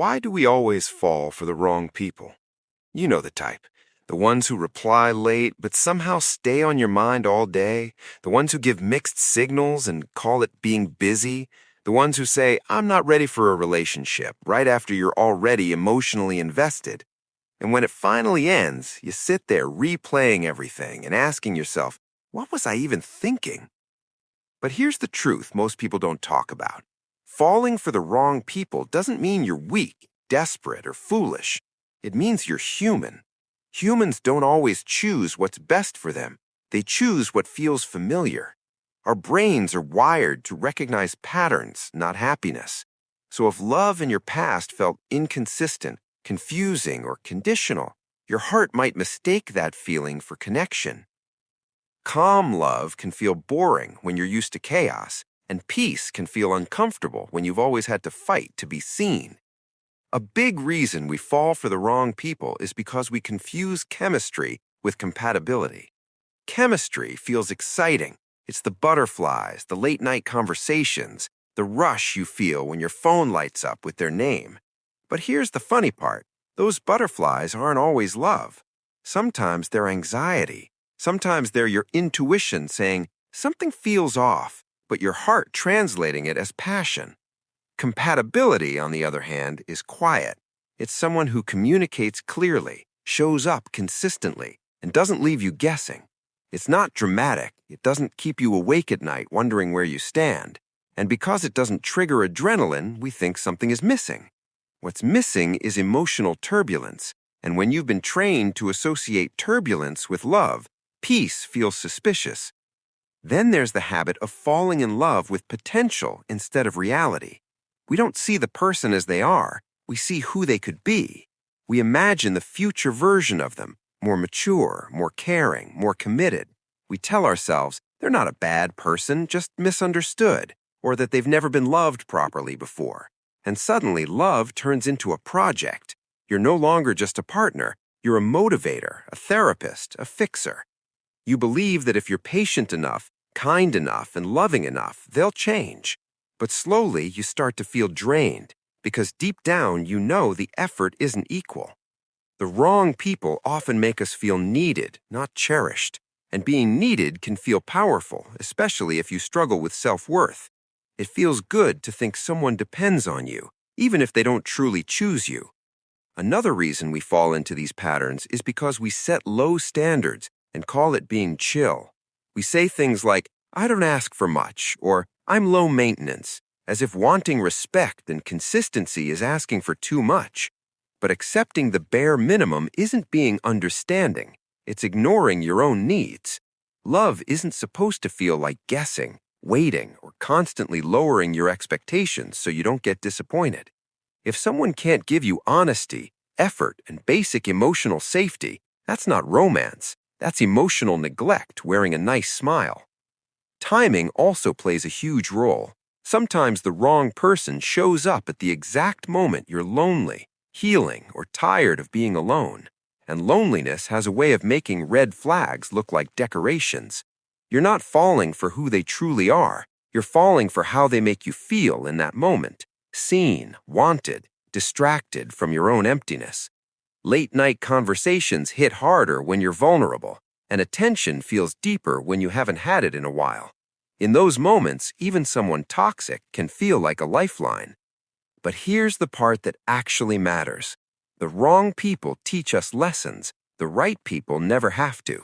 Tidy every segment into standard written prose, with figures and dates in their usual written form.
Why do we always fall for the wrong people? You know the type. The ones who reply late but somehow stay on your mind all day. The ones who give mixed signals and call it being busy. The ones who say, I'm not ready for a relationship, right after you're already emotionally invested. And when it finally ends, you sit there replaying everything and asking yourself, what was I even thinking? But here's the truth most people don't talk about. Falling for the wrong people doesn't mean you're weak, desperate, or foolish. It means you're human. Humans don't always choose what's best for them. They choose what feels familiar. Our brains are wired to recognize patterns, not happiness. So if love in your past felt inconsistent, confusing, or conditional, your heart might mistake that feeling for connection. Calm love can feel boring when you're used to chaos, and peace can feel uncomfortable when you've always had to fight to be seen. A big reason we fall for the wrong people is because we confuse chemistry with compatibility. Chemistry feels exciting. It's the butterflies, the late-night conversations, the rush you feel when your phone lights up with their name. But here's the funny part. Those butterflies aren't always love. Sometimes they're anxiety. Sometimes they're your intuition saying, something feels off, but your heart translating it as passion. Compatibility, on the other hand, is quiet. It's someone who communicates clearly, shows up consistently, and doesn't leave you guessing. It's not dramatic. It doesn't keep you awake at night wondering where you stand. And because it doesn't trigger adrenaline, we think something is missing. What's missing is emotional turbulence. And when you've been trained to associate turbulence with love, peace feels suspicious. Then there's the habit of falling in love with potential instead of reality. We don't see the person as they are. We see who they could be. We imagine the future version of them, more mature, more caring, more committed. We tell ourselves they're not a bad person, just misunderstood, or that they've never been loved properly before. And suddenly love turns into a project. You're no longer just a partner. You're a motivator, a therapist, a fixer. You believe that if you're patient enough, kind enough, and loving enough, they'll change. But slowly you start to feel drained because deep down you know the effort isn't equal. The wrong people often make us feel needed, not cherished. And being needed can feel powerful, especially if you struggle with self-worth. It feels good to think someone depends on you, even if they don't truly choose you. Another reason we fall into these patterns is because we set low standards and call it being chill. We say things like, I don't ask for much, or I'm low maintenance, as if wanting respect and consistency is asking for too much. But accepting the bare minimum isn't being understanding. It's ignoring your own needs. Love isn't supposed to feel like guessing, waiting, or constantly lowering your expectations so you don't get disappointed. If someone can't give you honesty, effort, and basic emotional safety, that's not romance. That's emotional neglect wearing a nice smile. Timing also plays a huge role. Sometimes the wrong person shows up at the exact moment you're lonely, healing, or tired of being alone. And loneliness has a way of making red flags look like decorations. You're not falling for who they truly are. You're falling for how they make you feel in that moment. Seen, wanted, distracted from your own emptiness. Late-night conversations hit harder when you're vulnerable, and attention feels deeper when you haven't had it in a while. In those moments, even someone toxic can feel like a lifeline. But here's the part that actually matters. The wrong people teach us lessons. The right people never have to.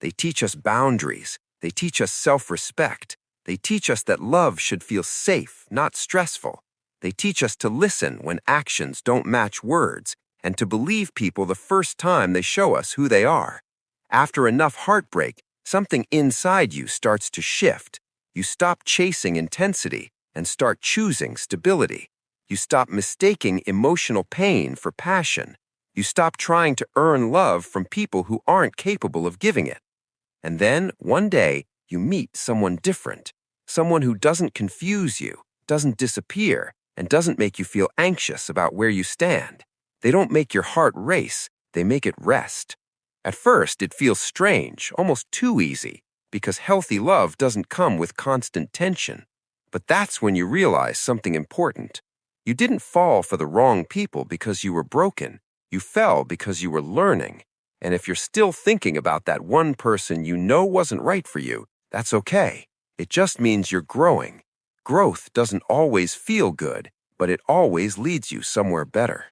They teach us boundaries. They teach us self-respect. They teach us that love should feel safe, not stressful. They teach us to listen when actions don't match words, and to believe people the first time they show us who they are. After enough heartbreak, something inside you starts to shift. You stop chasing intensity and start choosing stability. You stop mistaking emotional pain for passion. You stop trying to earn love from people who aren't capable of giving it. And then, one day, you meet someone different. Someone who doesn't confuse you, doesn't disappear, and doesn't make you feel anxious about where you stand. They don't make your heart race, they make it rest. At first, it feels strange, almost too easy, because healthy love doesn't come with constant tension. But that's when you realize something important. You didn't fall for the wrong people because you were broken. You fell because you were learning. And if you're still thinking about that one person you know wasn't right for you, that's okay. It just means you're growing. Growth doesn't always feel good, but it always leads you somewhere better.